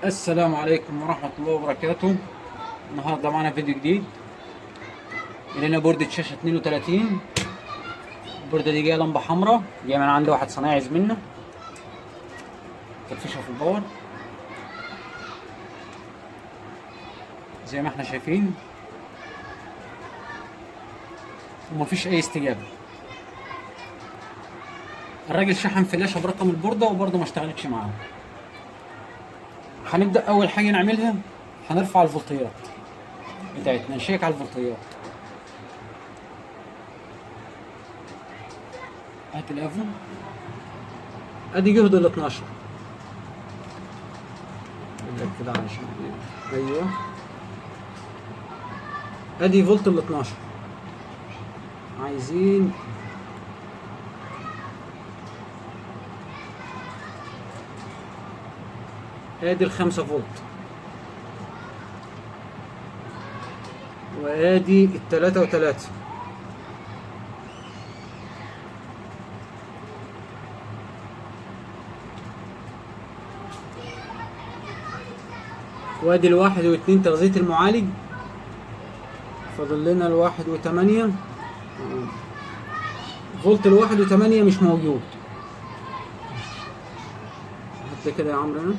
السلام عليكم ورحمة الله وبركاته. النهاردة معنا فيديو جديد. لنا بوردة شاشة 32. البوردة دي جاية لمبة حمراء، جاية من عند واحد صنايعي زميلنا. تلفيشها في الباور زي ما احنا شايفين، ومفيش أي استجابة. الراجل شحن فلاشة برقم البوردة وبرضه ما اشتغلتش معاه. هنبدأ أول حاجة نعملها، هنرفع الفولتيات بتاعتنا، نشيك على الفولتيات. هات الافو، ادي جهد ال 12 كده علشان ايوه، ادي فولت ال 12. عايزين ادي ال 5 فولت، وادي ال 3 و3، وادي الواحد واتنين تغذية المعالج. فاضل لنا الواحد وتمانية. فولت الواحد وتمانية مش موجود. هات كده يا عمرو هنا.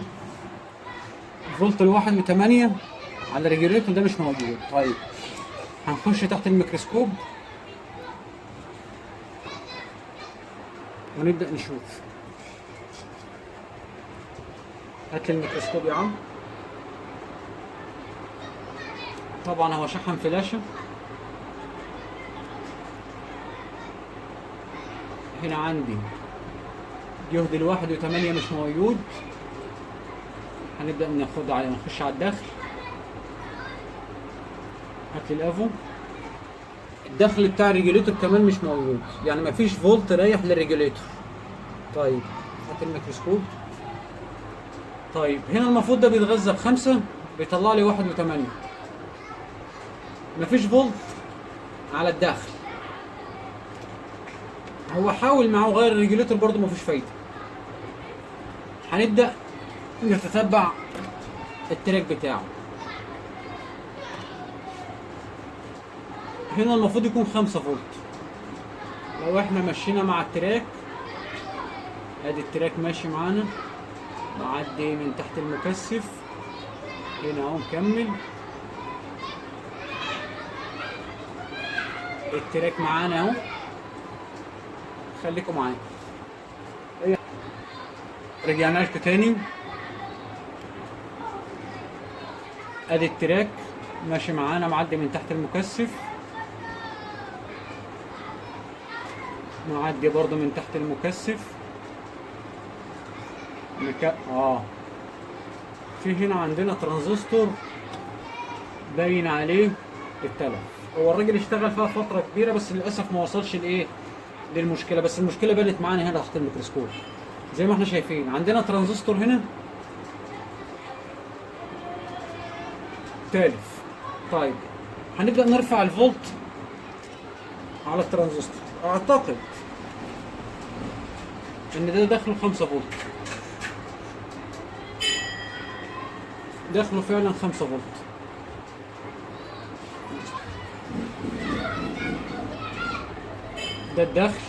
فولت الواحد وتمانية على الريجوليتور ده مش موجود. طيب هنخش تحت الميكروسكوب ونبدأ نشوف. هات لي الميكروسكوب يا عم. طبعا هو شحن فلاشة. هنا عندي جهد الواحد وتمانية مش موجود. هنبدأ نخش على الداخل. هات لي الافو. الداخل بتاع الريجوليتور كمان مش موجود، يعني مفيش فولت رايح للريجوليتور. طيب هات الميكروسكوب. طيب هنا المفروض ده بيتغذى بخمسة، بيطلع لي واحد وتمانية. مفيش فولت على الداخل. هو حاول معاه غير الريجوليتور برضه مفيش فايدة. هنبدأ نتتبع التراك بتاعه. هنا المفروض يكون 5 فولت. لو احنا مشينا مع التراك، ادي التراك ماشي معانا، معدي من تحت المكثف هنا اهو، مكمل التراك معانا اهو. خليكم معايا. رجعنا لكم تاني. ادي التراك ماشي معانا، معدي من تحت المكثف، معدي برضه من تحت المكثف. في هنا عندنا ترانزستور باين عليه التلف. هو الراجل اشتغل فيها فترة كبيرة بس للأسف ما وصلش للمشكلة. بس المشكلة بانت معانا هنا تحت الميكروسكوب زي ما احنا شايفين. عندنا ترانزستور هنا تالف. طيب هنبدأ نرفع الفولت على الترانزستور. اعتقد ان ده داخله 5 فولت، داخله فعلا 5 فولت. ده الداخل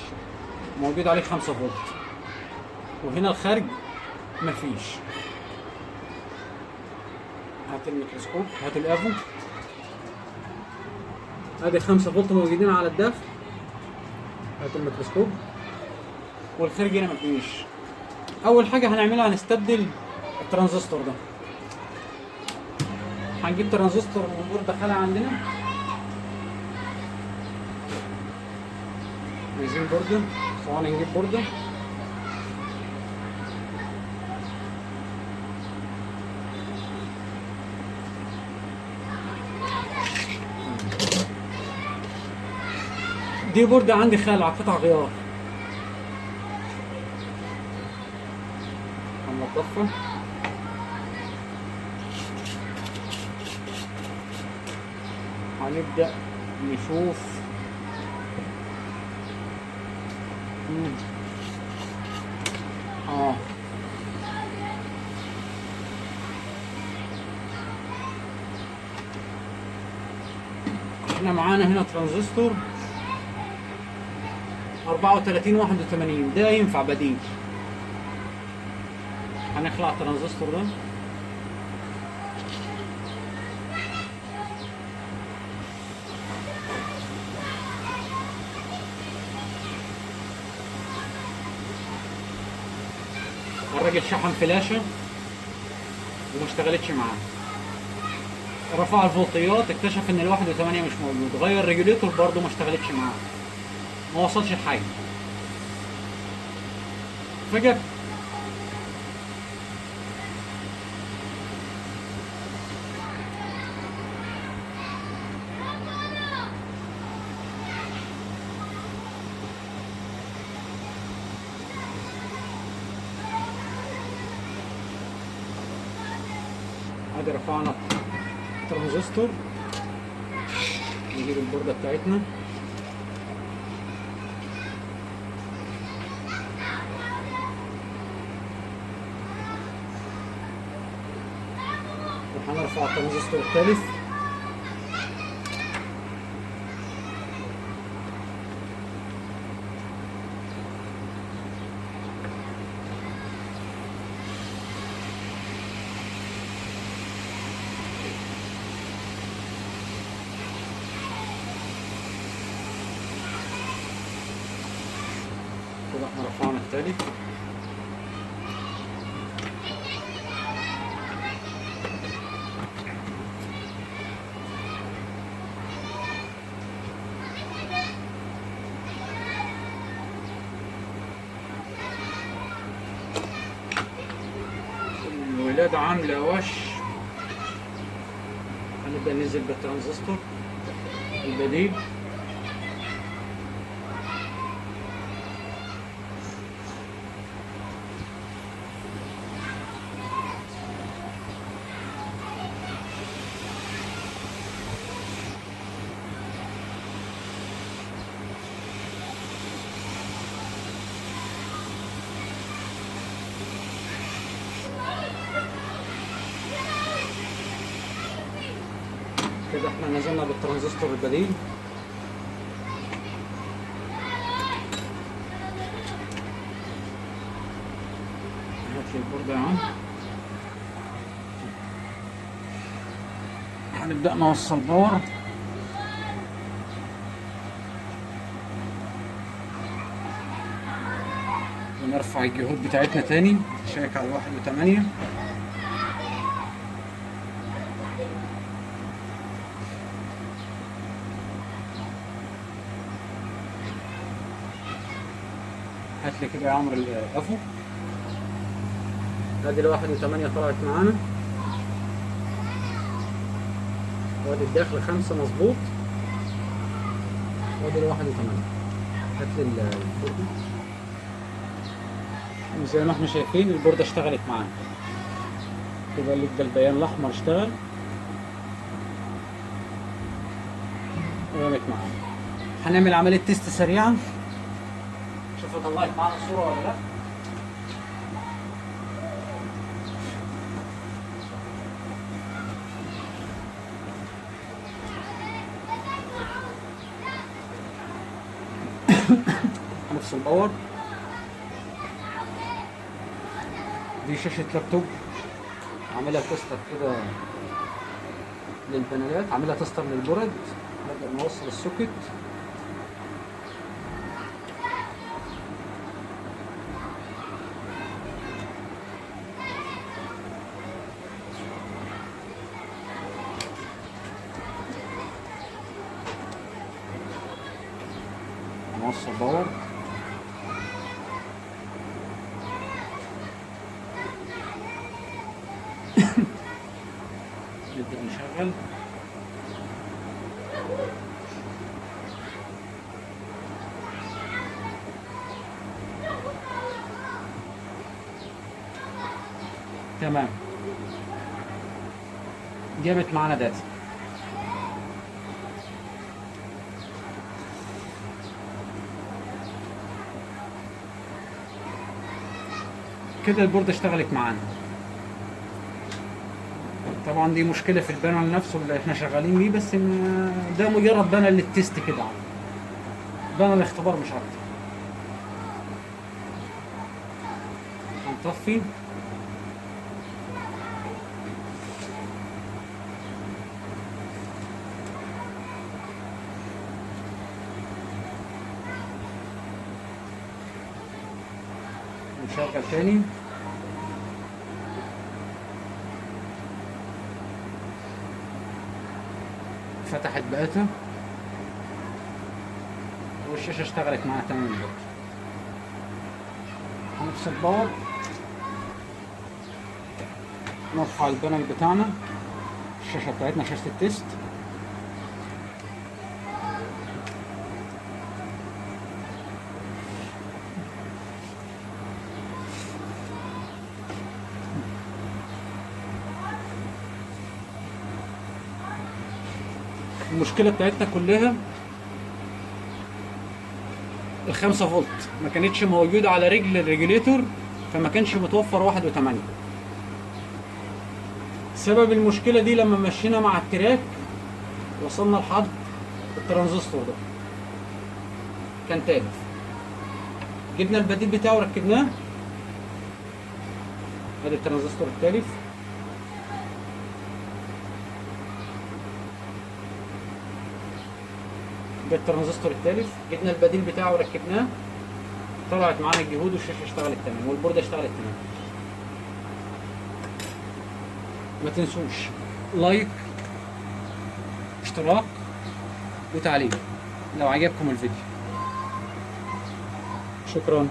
موجود عليه 5 فولت، وهنا الخارج مفيش. هات الميكروسكوب، هات الافو. ادي 5 فولت موجودين على الداخل. هات الميكروسكوب. والخارج هنا مفيش. اول حاجه هنعملها هنستبدل الترانزستور ده. هنجيب ترانزستور من بورده خالع عندنا. عايزين بورده، ثواني نجيب بورده. دي بورده عندي خالعه، قطع غيار. هننضفها. هنبدأ نشوف. احنا معانا هنا ترانزستور 3481، ده ينفع بديل. هنخلع الترانزستور ده. الراجل شحن فلاشة وما اشتغلتش معاه، رفع الفولتيات اكتشف ان الواحد وثمانية مش موجود، غير ريجوليتور برضه ما اشتغلتش معاه، ما وصلش لحاجة. فجأة ادي رفعنا الترانزستور. نجيب البوردة بتاعتنا، وهنرفع الترانزستور الثالث. كده احنا رفعنا الثالث. الولادة عاملة وش. هنبدأ ننزل بالترانزستور البديل. كده احنا نزلنا بالترانزستور البديل. هات لي البوردة يا عم. هنبدأ نوصل باور. ونرفع الجهود بتاعتنا تاني، نشيك على 1.8. هات لي كده يا عمرو القفو. ادي ال 1.8 طلعت معانا، وادي الداخل 5 مظبوط، وادي ال 1.8. هات لي البوردة. زي ما احنا شايفين البوردة اشتغلت معانا كده، اللي ده البيان الاحمر اشتغل وقامت معانا. هنعمل عملية تيست سريعة، شوفوا طلعت معانا الصورة ولا لا. هنفصل باور. دي شاشة لابتوب عاملها تستر كده للبانلات، عاملها تستر للبورد. نبدأ نوصل السوكت. نوصل باور. نبدأ نشغل. تمام، جابت معانا داتا. كده البوردة اشتغلت معانا. طبعا دي مشكله في البانل نفسه اللي احنا شغالين بيه، بس ده مجرد بانل للتيست كده، بانل الاختبار مش اكتر. هنطفي. نشغل تاني. فتحت بقتها والشاشة اشتغلت معاها تمام دلوقتي. هنفصل الباور، نرفع البانل بتاعنا، الشاشة بتاعتنا شاشة التيست. المشكلة بتاعتنا كلها ال5 فولت ما كانتش موجودة على رجل الريجوليتور، فما كانش متوفر 1.8. سبب المشكلة دي لما مشينا مع التراك وصلنا لحد الترانزستور ده كان تالف، جبنا البديل بتاعه وركبناه. ادي الترانزستور التالف، ده الترانزستور التالف، جبنا البديل بتاعه وركبناه، طلعت معانا الجهود والشاشه اشتغلت تمام والبورده اشتغلت تمام. ما تنسوش لايك، اشتراك، وتعليق لو عجبكم الفيديو. شكرا.